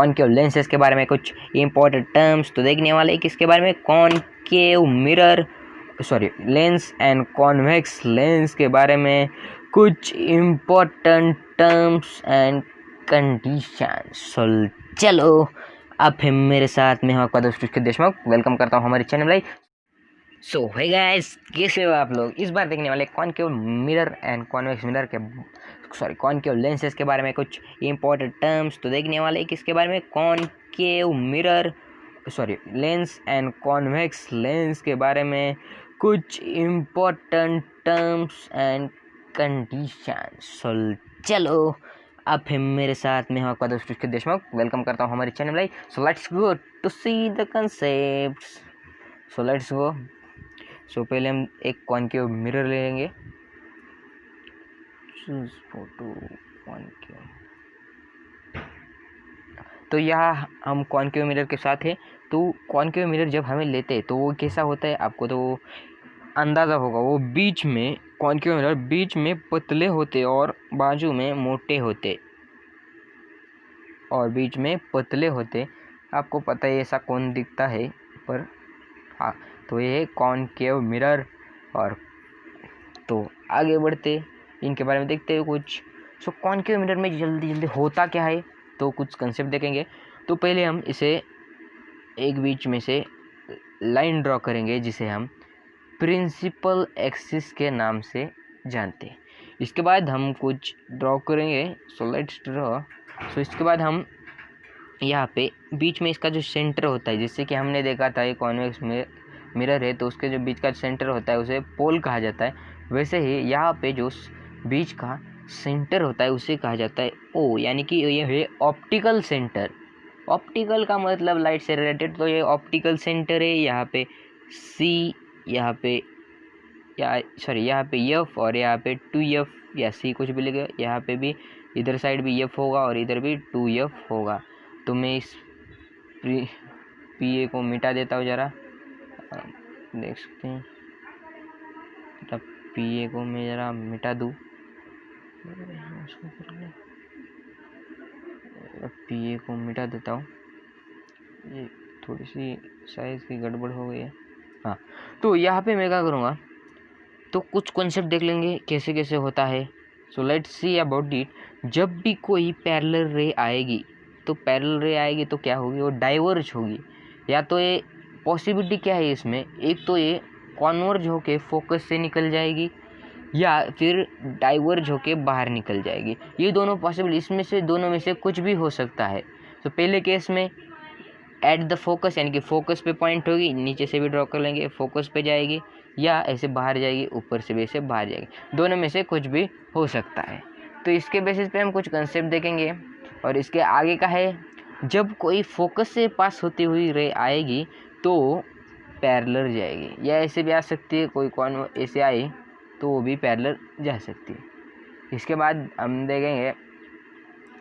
Concave lenses के बारे में कुछ इंपॉर्टेंट टर्म्स तो देखने वाले हैं। किसके बारे में? Concave mirror lens and convex lens के बारे में कुछ इम्पोर्टेंट टर्म्स एंड कंडीशंस। चलो अब है मेरे साथ में आपका दोस्त देशमुख, वेलकम करता हूँ हमारे चैनल में। सो हे गाइस, कैसे हो आप लोग? इस बार देखने वाले concave mirror and convex mirror के कॉनकेव लेंसेज के बारे में कुछ इंपॉर्टेंट टर्म्स तो देखने वाले हैं। किसके बारे में? Concave mirror lens and convex lens के बारे में कुछ इम्पोर्टेंट टर्म्स एंड कंडीशंस। चलो अब है मेरे साथ में आपका दोस्त देशमुख, वेलकम करता हूँ हमारे चैनल में। So let's go to see the concepts. So let's go. So पहले हम एक कॉनकेव मिरर ले लेंगे। Choose photo concave. तो यहाँ हम कॉनकेव मिरर के साथ है। तो कॉनकेव मिरर जब हमें लेते हैं तो वो कैसा होता है आपको तो अंदाज़ा होगा। वो बीच में कॉनकेव मिरर बीच में पतले होते और बाजू में मोटे होते और बीच में पतले होते। आपको पता है ऐसा कौन दिखता है, पर हाँ, तो ये है कॉनकेव मिरर। और तो आगे बढ़ते इनके बारे में देखते हैं कुछ। सो कॉनकेव मिरर में जल्दी जल्दी होता क्या है तो कुछ कंसेप्ट देखेंगे। तो पहले हम इसे एक बीच में से लाइन ड्रॉ करेंगे जिसे हम प्रिंसिपल एक्सिस के नाम से जानते हैं। इसके बाद हम कुछ ड्रॉ करेंगे। So let's draw. सो इसके बाद हम यहाँ पे बीच में इसका जो सेंटर होता है, जिससे कि हमने देखा था ये कॉन्वेक्स मिरर है तो उसके जो बीच का सेंटर होता है उसे पोल कहा जाता है। वैसे ही यहाँ पे जो बीच का सेंटर होता है उसे कहा जाता है ओ, यानी कि ये है ऑप्टिकल सेंटर। ऑप्टिकल का मतलब लाइट से रिलेटेड, तो ये ऑप्टिकल सेंटर है। यहाँ पे सी, यहाँ पे यहाँ पे एफ और यहाँ पे 2F या सी कुछ भी लिखे। यहाँ पे भी इधर साइड भी एफ होगा और इधर भी 2F होगा। तो मैं इस पी ए को मिटा देता हूँ ज़रा, देख सकते हैं। पी ए को मैं ज़रा मिटा दूँ। पी ए को मिटा देता हूँ, ये थोड़ी सी साइज़ की गड़बड़ हो गई है। हाँ, तो यहाँ पे मैं क्या करूँगा तो कुछ कॉन्सेप्ट देख लेंगे कैसे कैसे होता है। So let's see about it. जब भी कोई पैरेलल रे आएगी तो क्या होगी? वो डाइवर्ज होगी। या तो ये पॉसिबिलिटी क्या है इसमें, एक तो ये कॉन्वर्ज होके फोकस से निकल जाएगी या फिर डाइवर्ज होके बाहर निकल जाएगी। ये दोनों पॉसिबल, इसमें से दोनों में से कुछ भी हो सकता है। तो पहले केस में एट द फोकस, यानी कि फोकस पे पॉइंट होगी, नीचे से भी ड्रॉ कर लेंगे, फोकस पे जाएगी या ऐसे बाहर जाएगी, ऊपर से भी ऐसे बाहर जाएगी। दोनों में से कुछ भी हो सकता है। तो इसके बेसिस पे हम कुछ कंसेप्ट देखेंगे। और इसके आगे का है, जब कोई फोकस से पास होती हुई रे आएगी तो पैरेलल जाएगी, या ऐसे भी आ सकती है, कोई कौन ऐसे आई तो वो भी पैरेलल जा सकती है। इसके बाद हम देखेंगे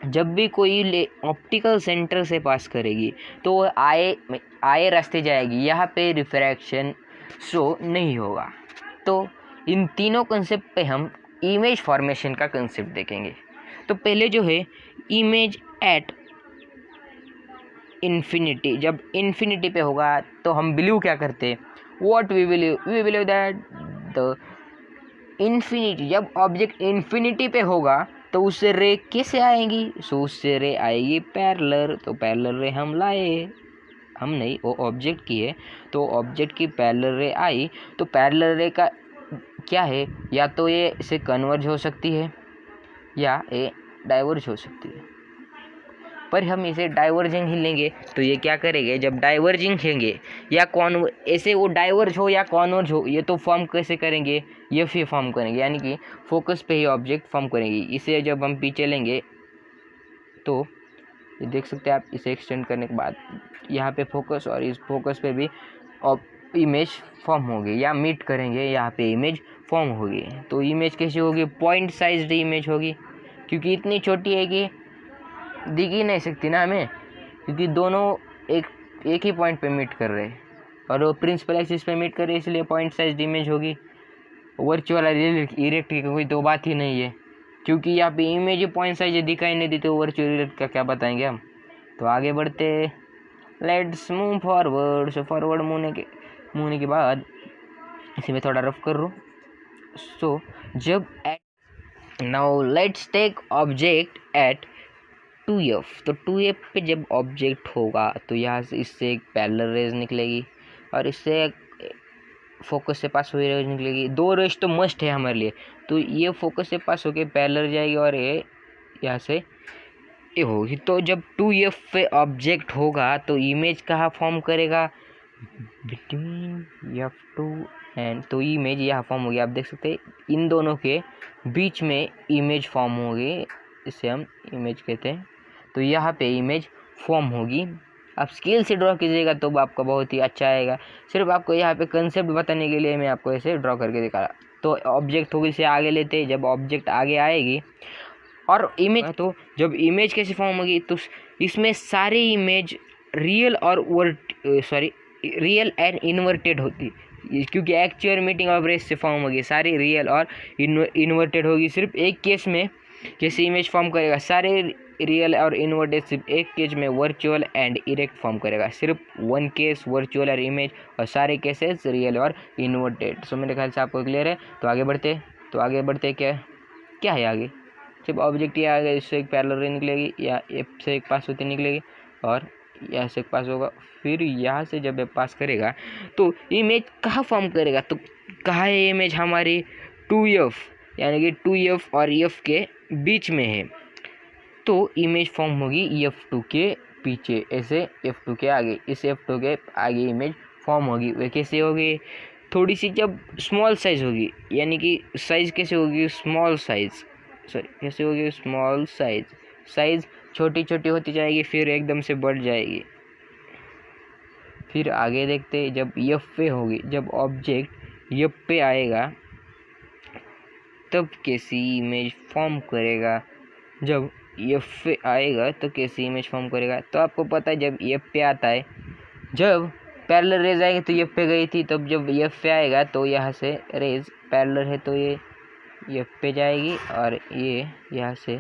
जब भी कोई ऑप्टिकल सेंटर से पास करेगी तो वो आए रास्ते जाएगी, यहाँ पे रिफ्रैक्शन शो नहीं होगा। तो इन तीनों कंसेप्ट पे हम इमेज फॉर्मेशन का कंसेप्ट देखेंगे। तो पहले जो है इमेज एट इन्फिनिटी, जब इन्फिनिटी पे होगा तो हम बिलीव क्या करते हैं? What we believe that the infinity, जब ऑब्जेक्ट इन्फिनिटी पे होगा तो उससे रे कैसे आएंगी? सो उससे रे आएगी पैरेलल। तो पैरेलल रे हम लाए, हम नहीं, वो ऑब्जेक्ट की है, तो ऑब्जेक्ट की पैरेलल रे आई। तो पैरेलल रे का क्या है, या तो ये इसे कन्वर्ज हो सकती है या ये डाइवर्ज हो सकती है। पर हम इसे डाइवर्जिंग ही लेंगे। तो ये क्या करेंगे, जब डाइवर्जिंग लेंगे या ऐसे वो डाइवर्ज हो या कॉन्वर्ज हो, ये तो फॉर्म कैसे करेंगे? ये फिर फॉर्म करेंगे, यानी कि फोकस पे ही ऑब्जेक्ट फॉर्म करेंगे। इसे जब हम पीछे लेंगे तो ये देख सकते हैं आप, इसे एक्सटेंड करने के बाद यहाँ पे फोकस और इस फोकस पे भी इमेज फॉर्म होगी, या मीट करेंगे, यहाँ पे इमेज फॉर्म होगी। तो इमेज कैसी होगी? पॉइंट साइज्ड इमेज होगी, क्योंकि इतनी छोटी है कि दिख ही नहीं सकती ना हमें, क्योंकि दोनों एक ही पॉइंट पे मीट कर रहे हैं और वो प्रिंसिपल एक्सिस पे मीट कर रहे हैं, इसलिए पॉइंट साइज इमेज होगी। वर्चुअल इरेक्ट की कोई तो बात ही नहीं है, क्योंकि यहाँ पे इमेज पॉइंट साइज दिखाई नहीं देती, तो वर्चुअल इरेक्ट का क्या बताएंगे हम? तो आगे बढ़ते, let's move forward. So forward मूवने के बाद इसे मैं थोड़ा रफ कर लूँ। सो जब now let's take object at 2f, तो 2f पे जब ऑब्जेक्ट होगा तो यहाँ से इससे एक पैरेलल रेज निकलेगी और इससे फोकस से पास हुई रेज निकलेगी। 2 रेज तो मस्ट है हमारे लिए, तो ये फोकस से पास होके पैरेलल जाएगी और ये यहाँ से ये होगी। तो जब 2f पे ऑब्जेक्ट होगा तो इमेज कहाँ फॉर्म करेगा, बिटवीन f2 एंड, तो इमेज यहाँ फॉर्म होगी। आप देख सकते हैं इन दोनों के बीच में इमेज फॉर्म होगी, इसे हम इमेज कहते हैं। तो यहाँ पे इमेज फॉर्म होगी। आप स्केल से ड्रॉ कीजिएगा तो आपका बहुत ही अच्छा आएगा। सिर्फ आपको यहाँ पे कंसेप्ट बताने के लिए मैं आपको ऐसे ड्रॉ करके दिखा रहा। तो ऑब्जेक्ट होगी, इसे आगे लेते, जब ऑब्जेक्ट आगे आएगी और इमेज, तो जब इमेज कैसे फॉर्म होगी, तो इसमें सारी इमेज रियल और रियल एंड इन्वर्टेड होती, क्योंकि एक्चुअल मीटिंग ऑफ रेस से फॉर्म होगी। सारी रियल और इन्वर्टेड होगी। सिर्फ एक केस में कैसे इमेज फॉर्म करेगा, सारे रियल और इन्वर्टेड सिर्फ एक केस में वर्चुअल एंड इरेक्ट फॉर्म करेगा। सिर्फ वन केस वर्चुअल और इमेज, और सारे केसेस रियल और इन्वर्टेड। सो मेरे ख्याल से आपको क्लियर है। तो आगे बढ़ते क्या है आगे, जब ऑब्जेक्ट ये आ गया, इससे एक पैरेलल रे निकलेगी या एफ से एक पास होती निकलेगी और यहाँ से एक पास होगा। फिर यहाँ से जब एफ पास करेगा तो इमेज कहाँ फॉर्म करेगा, तो कहाँ है इमेज हमारी 2f, यानी कि 2f और f के बीच में है। तो इमेज फॉर्म होगी f2 के पीछे, ऐसे f2 के आगे, इस f2 के आगे इमेज फॉर्म होगी। वे कैसे होगी, थोड़ी सी जब स्मॉल साइज होगी, यानी कि साइज कैसे होगी, स्मॉल साइज छोटी छोटी होती जाएगी, फिर एकदम से बढ़ जाएगी। फिर आगे देखते, जब f पे होगी, जब ऑब्जेक्ट f पे आएगा तब कैसी इमेज फॉर्म करेगा, जब f पे आएगा तो कैसी इमेज फॉर्म करेगा। तो आपको पता है जब f पे आता है, जब पैरेलल रेज आएगी तो f पे गई थी, तब जब f पे आएगा तो यहाँ से रेज पैरेलल है तो ये f पे जाएगी और ये यहाँ से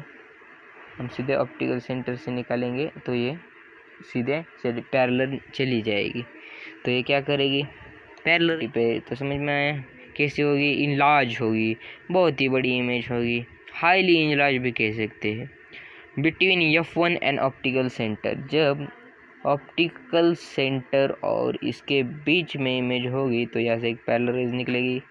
हम सीधे ऑप्टिकल सेंटर से निकालेंगे तो ये सीधे पैरेलल चली जाएगी। तो ये क्या करेगी, पैरेलल पे। तो समझ में आया कैसे होगी, इनलार्ज होगी, बहुत ही बड़ी इमेज होगी, हाईली इनलार्ज भी कह सकते हैं। Between f1 and optical centre, जब ऑप्टिकल सेंटर और इसके बीच में इमेज होगी तो यहाँ से एक पैरेलल रेज निकलेगी,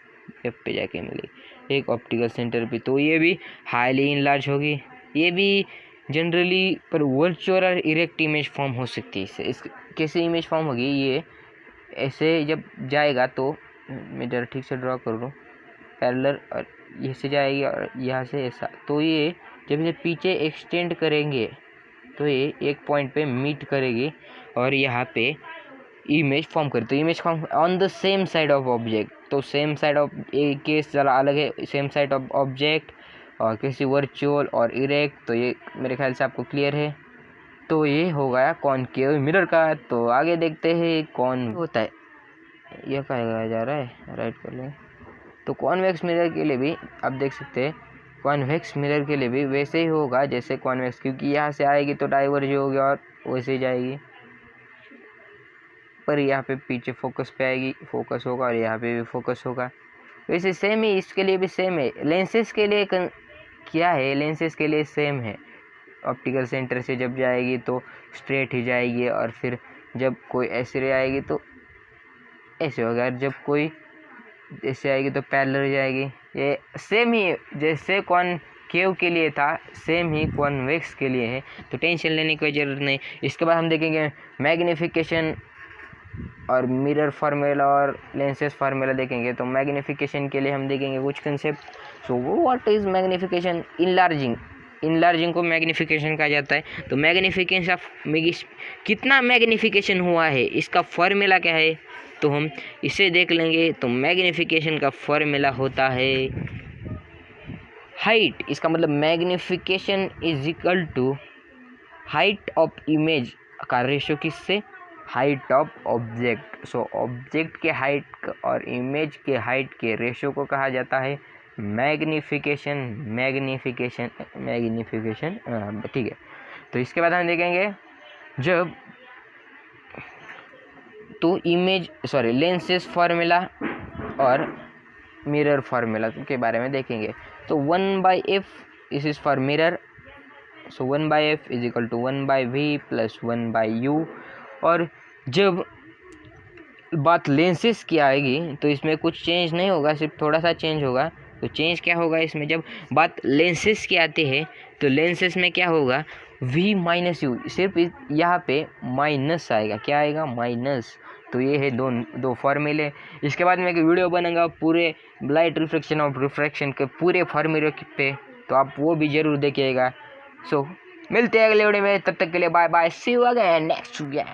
f पे जाके मिलेगी एक ऑप्टिकल सेंटर पे। तो ये भी हाईली इनलार्ज होगी, ये भी जनरली पर वर्चुअल और इरेक्ट इमेज फॉर्म हो सकती है। इससे कैसे इमेज फॉर्म होगी, ये ऐसे जब जाएगा तो मैं जरा ठीक से ड्रॉ कर लूँ, पैरेलल और ये से जाएगी और यहाँ से ऐसा। तो ये जब इसे पीछे एक्सटेंड करेंगे तो ये एक पॉइंट पे मीट करेगी और यहाँ पे इमेज फॉर्म करे। तो image form on the same side of object, तो सेम साइड ऑफ एक केस ज़रा अलग है, सेम साइड ऑफ ऑब्जेक्ट और किसी वर्चुअल और इरेक्ट। तो ये मेरे ख्याल से आपको क्लियर है। तो ये हो गया कॉनकेव मिरर का। तो आगे देखते हैं कौन होता है, यह कहा जा रहा है, राइट कर लें। तो कॉन्वेक्स मिरर के लिए भी आप देख सकते हैं, कॉन्वेक्स मिरर के लिए भी वैसे ही होगा जैसे कॉन्वेक्स, क्योंकि यहाँ से आएगी तो डाइवर्ज होगी और वैसे ही जाएगी, पर यहाँ पे पीछे फोकस पे आएगी, फोकस होगा और यहाँ पे भी फोकस होगा। वैसे सेम ही इसके लिए भी सेम है। लेंसेज के लिए क्या है, लेंसेज के लिए सेम है। ऑप्टिकल सेंटर से जब जाएगी तो स्ट्रेट ही जाएगी और फिर जब कोई ऐसे रे आएगी तो ऐसे होगा, और जब कोई ऐसे आएगी तो पैरेलल जाएगी। ये सेम ही जैसे कॉनकेव के लिए था, सेम ही कॉन्वेक्स के लिए है, तो टेंशन लेने की ज़रूरत नहीं। इसके बाद हम देखेंगे मैग्नीफिकेशन और मिरर फार्मूला और लेंसेज फार्मूला देखेंगे। तो मैग्नीफिकेशन के लिए हम देखेंगे कुछ concept. So what is magnification, enlarging को मैग्नीफिकेशन कहा जाता है। तो मैग्नीफिकेशन ऑफ कितना मैग्नीफिकेशन हुआ है, इसका फार्मूला क्या है, तो हम इसे देख लेंगे। तो मैग्नीफिकेशन का फार्मूला होता है हाइट, इसका मतलब magnification is equal to height of image का रेशो किससे, height of object. So object के हाइट और इमेज के हाइट के रेशो को कहा जाता है मैग्नीफिकेशन। ठीक है। तो इसके बाद हम देखेंगे जब तो लेंसेज फार्मूला और मिरर फार्मूला के बारे में देखेंगे। तो 1/f this is for mirror, so 1/f is equal to 1/v plus 1/u। और जब बात लेंसेज की आएगी तो इसमें कुछ चेंज नहीं होगा, सिर्फ थोड़ा सा चेंज होगा। तो चेंज क्या होगा इसमें, जब बात लेंसेज की आती है तो लेंसेज में क्या होगा, v माइनस यू, सिर्फ यहाँ पे माइनस आएगा। क्या आएगा, माइनस। तो ये है दो फॉर्मूले। इसके बाद मैं एक वीडियो बनाऊंगा पूरे लाइट रिफ्लेक्शन और रिफ्रैक्शन के पूरे फॉर्मूले पे, तो आप वो भी जरूर देखिएगा। सो मिलते हैं अगले वीडियो में, तब तक के लिए bye bye, see you again next video.